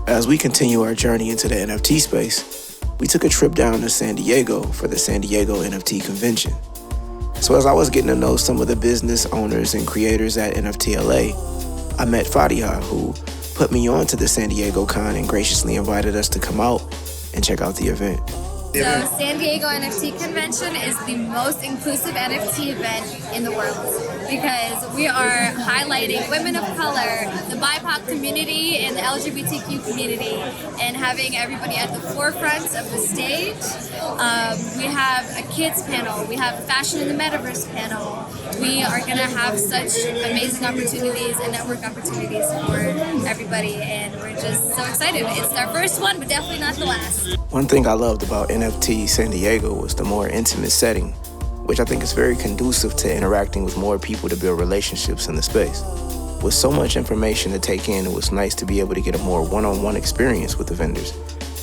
As we continue our journey into the NFT space, we took a trip down to San Diego for the San Diego NFT convention. So as I was getting to know some of the business owners and creators at NFT LA, I met Fadiha, who put me on to the San Diego Con and graciously invited us to come out and check out the event. So San Diego NFT Convention is the most inclusive NFT event in the world because we are highlighting women of color, the BIPOC community, and the LGBTQ community, and having everybody at the forefront of the stage. We have a kids panel, we have a fashion in the metaverse panel. We are going to have such amazing opportunities and network opportunities for everybody, and we're just so excited. It's our first one, but definitely not the last. One thing I loved about NFT San Diego was the more intimate setting, which I think is very conducive to interacting with more people to build relationships in the space. With so much information to take in, it was nice to be able to get a more one-on-one experience with the vendors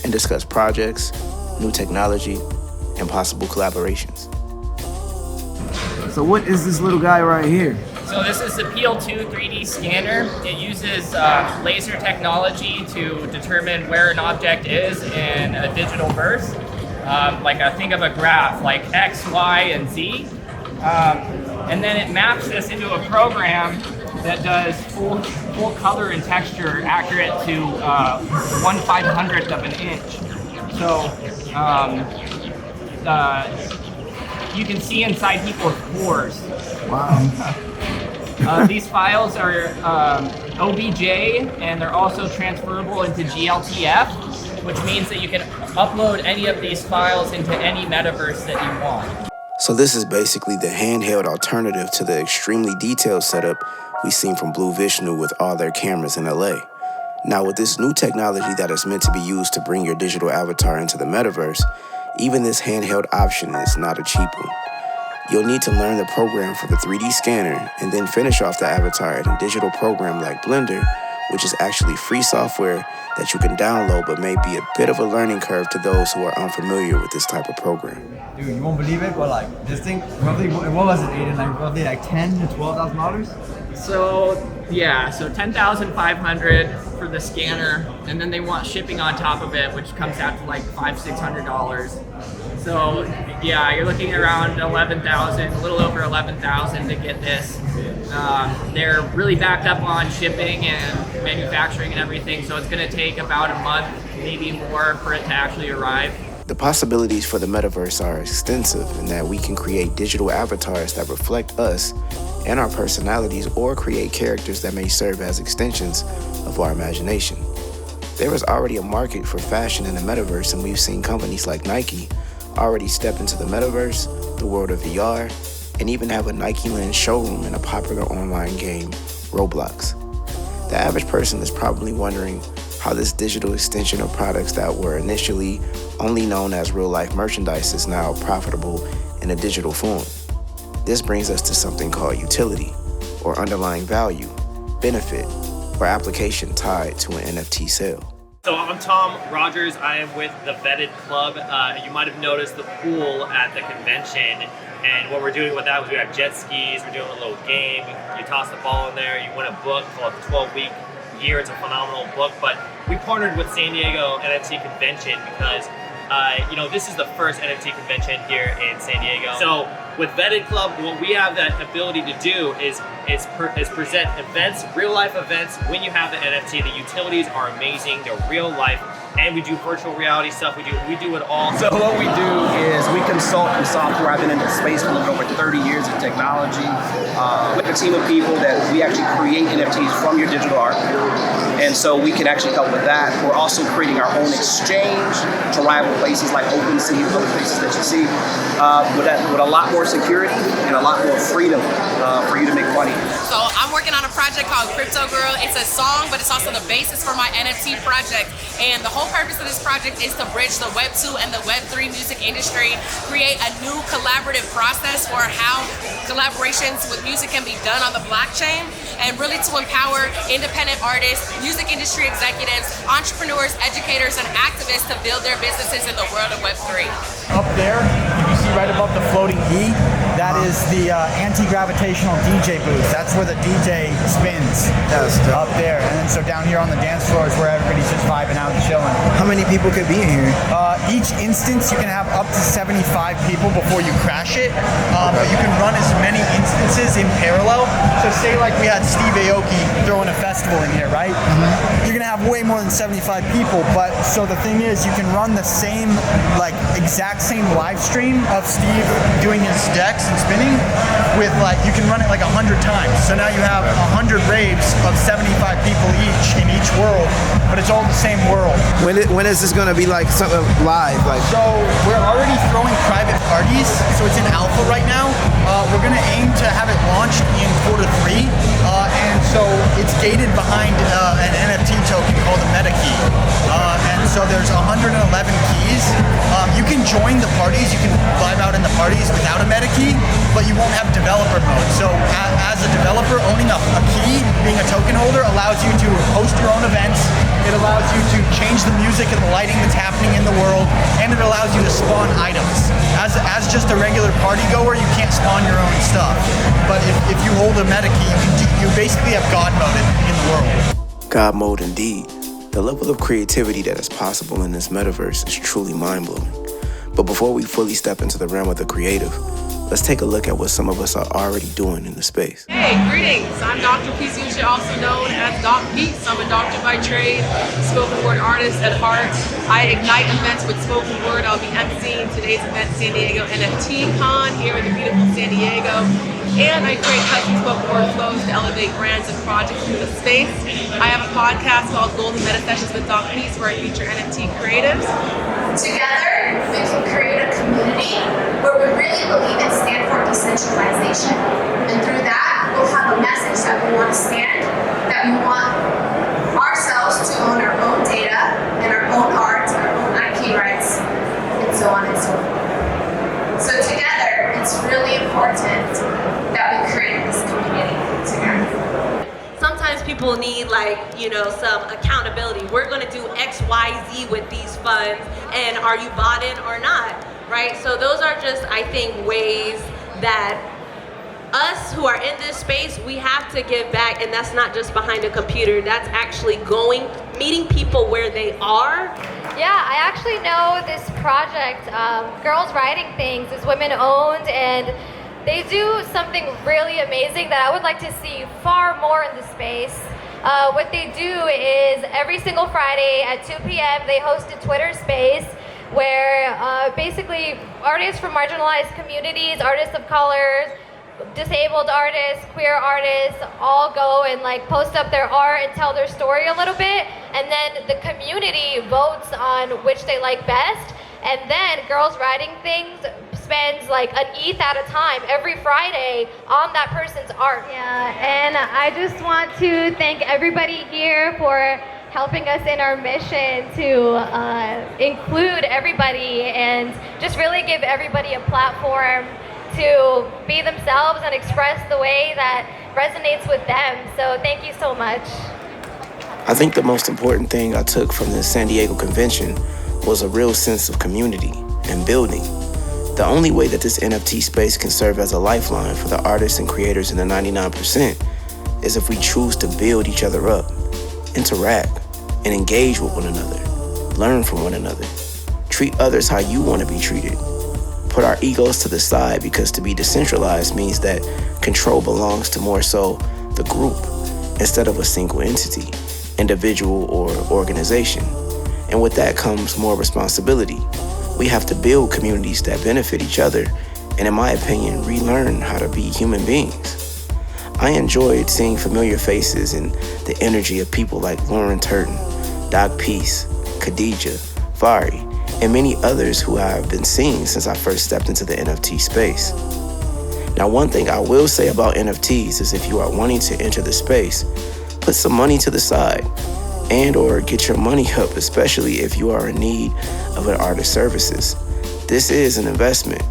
and discuss projects, new technology, and possible collaborations. So what is this little guy right here? So this is the PL2 3D scanner. It uses laser technology to determine where an object is in a digital verse. Think of a graph, like X, Y, and Z. And then it maps this into a program that does full color and texture accurate to 1/500th of an inch. So you can see inside people's pores. Wow. These files are OBJ, and they're also transferable into GLTF, which means that you can upload any of these files into any metaverse that you want. So this is basically the handheld alternative to the extremely detailed setup we've seen from Blue Vishnu with all their cameras in LA. Now with this new technology that is meant to be used to bring your digital avatar into the metaverse, even this handheld option is not a cheap one. You'll need to learn the program for the 3D scanner and then finish off the avatar in a digital program like Blender, which is actually free software that you can download but may be a bit of a learning curve to those who are unfamiliar with this type of program. Dude, you won't believe it, but like this thing, roughly, what was it, Aiden? Like roughly like $10,000 to $12,000? So $10,500 for the scanner, and then they want shipping on top of it, which comes out to like $500-600. So yeah, you're looking around 11,000, a little over 11,000 to get this. They're really backed up on shipping and manufacturing and everything, so it's going to take about a month, maybe more, for it to actually arrive. The possibilities for the metaverse are extensive in that we can create digital avatars that reflect us and our personalities, or create characters that may serve as extensions of our imagination. There is already a market for fashion in the metaverse, and we've seen companies like Nike already step into the metaverse, the world of VR, and even have a Nike Land showroom in a popular online game, Roblox. The average person is probably wondering how this digital extension of products that were initially only known as real-life merchandise is now profitable in a digital form. This brings us to something called utility, or underlying value, benefit, or application tied to an NFT sale. So I'm Tom Rogers. I am with the Vetted Club. You might have noticed the pool at the convention. And what we're doing with that is we have jet skis, we're doing a little game. You toss the ball in there, you win a book called the 12-Week Year. It's a phenomenal book. But we partnered with San Diego NFT Convention because this is the first NFT convention here in San Diego. So with Vetted Club, what we have that ability to do is present events, real life events. When you have the NFT, the utilities are amazing. They're real life, and we do virtual reality stuff. We do it all. So what we do is we consult in software. I've been in the space for over 30 years of technology. With a team of people that we actually create NFTs from your digital art. And so we can actually help with that. We're also creating our own exchange to rival places like OpenSea and other places that you see, with a lot more security and a lot more freedom for you to make money. So I'm working on a project called Crypto Girl. It's a song, but it's also the basis for my NFT project. And the whole purpose of this project is to bridge the Web 2 and the Web 3 music industry, create a new collaborative process for how collaborations with music can be done on the blockchain, and really to empower independent artists, music industry executives, entrepreneurs, educators, and activists to build their businesses in the world of Web 3. Up there, you see right above the floating E, that is the anti-gravitational DJ booth. That's where the DJ spins. Up there. And then so down here on the dance floor is where everybody's just just vibing out and chilling. How many people could be in here? Each instance, you can have up to 75 people before you crash it, but you can run as many instances in parallel. So say like we had Steve Aoki throwing a festival in here, right? You're gonna have way more than 75 people, but so the thing is, you can run the same, like exact same live stream of Steve doing his decks and spinning with like, you can run it like 100 times. So now you have 100 raves of 75 people each in each world, but it's all the same world. When is this gonna be like something live? Like, So we're already throwing private parties, so it's in alpha right now. We're gonna aim to have it launched in Q3, and so it's gated behind an NFT token called a meta key. And so there's 111 keys. You can join the parties, you can vibe out in the parties without a meta key, but you won't have developer mode. So as a developer, owning a key, being a token holder, allows you to host your own events. It allows you to change the music and the lighting that's happening in the world, and it allows you to spawn items. As just a regular party goer, you can't spawn your own stuff. But if you hold a meta key, you basically have God mode in the world. God mode indeed. The level of creativity that is possible in this metaverse is truly mind-blowing. But before we fully step into the realm of the creative, let's take a look at what some of us are already doing in the space. Hey, greetings. I'm Dr. Peace, also known as Doc Peace. I'm a doctor by trade, spoken word artist at heart. I ignite events with spoken word. I'll be emceeing today's event, San Diego NFT Con, here in the beautiful San Diego. And I create custom spoken word flows to elevate brands and projects through the space. I have a podcast called Golden Meta Sessions with Doc Peace, where I feature NFT creatives. Together, we can create a community where we really believe and stand for decentralization. And through that, we'll have a message that we want to stand, that we want ourselves to own our own data and our own art, our own IP rights, and so on and so forth. So together, it's really important that we create this community together. Sometimes people need some accountability. We're gonna do X, Y, Z with these funds, and are you bought in or not, right? So those are just, I think, ways that us who are in this space, we have to give back, and that's not just behind a computer, that's actually meeting people where they are. Yeah, I actually know this project, Girls Writing Things, is women owned, and they do something really amazing that I would like to see far more in the space. What they do is every single Friday at 2 p.m. they host a Twitter space where basically artists from marginalized communities, artists of color, disabled artists, queer artists, all go and post up their art and tell their story a little bit, and then the community votes on which they like best, and then Girls Writing Things spends an ETH at a time every Friday on that person's art. Yeah, and I just want to thank everybody here for helping us in our mission to include everybody and just really give everybody a platform to be themselves and express the way that resonates with them. So thank you so much. I think the most important thing I took from the San Diego convention was a real sense of community and building. The only way that this NFT space can serve as a lifeline for the artists and creators in the 99% is if we choose to build each other up, interact, and engage with one another, learn from one another, treat others how you want to be treated. Put our egos to the side, because to be decentralized means that control belongs to more so the group instead of a single entity, individual, or organization. And with that comes more responsibility. We have to build communities that benefit each other and, in my opinion, relearn how to be human beings. I enjoyed seeing familiar faces and the energy of people like Lauren Turton, Doc Peace, Khadija, Fari, and many others who I have been seeing since I first stepped into the NFT space. Now, one thing I will say about NFTs is if you are wanting to enter the space, put some money to the side and or get your money up, especially if you are in need of an artist's services. This is an investment.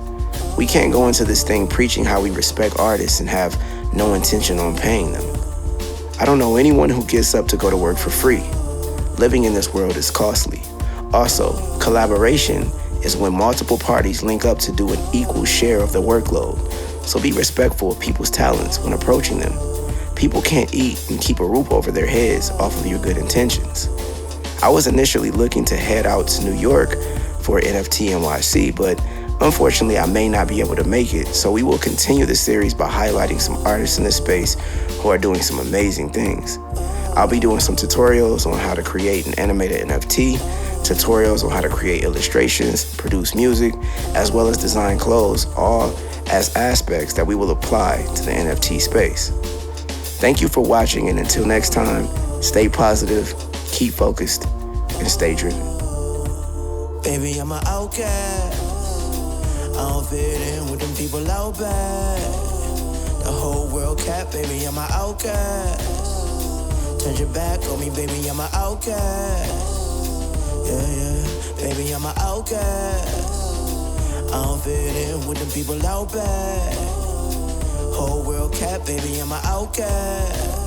We can't go into this thing preaching how we respect artists and have no intention on paying them. I don't know anyone who gets up to go to work for free. Living in this world is costly. Also, collaboration is when multiple parties link up to do an equal share of the workload. So be respectful of people's talents when approaching them. People can't eat and keep a roof over their heads off of your good intentions. I was initially looking to head out to New York for NFT NYC, but unfortunately I may not be able to make it, so we will continue the series by highlighting some artists in the space who are doing some amazing things. I'll be doing some tutorials on how to create an animated NFT, tutorials on how to create illustrations, produce music, as well as design clothes, all as aspects that we will apply to the NFT space. Thank you for watching, and until next time, stay positive, keep focused, and stay driven. Baby, I'm an outcast. I don't fit in with them people out back. The whole world cap, baby, I'm an outcast. Turn your back on me, baby, I'm an outcast. Yeah, baby, I'm an outcast. I don't fit in with them people out back. Whole world cap, baby, I'm an outcast.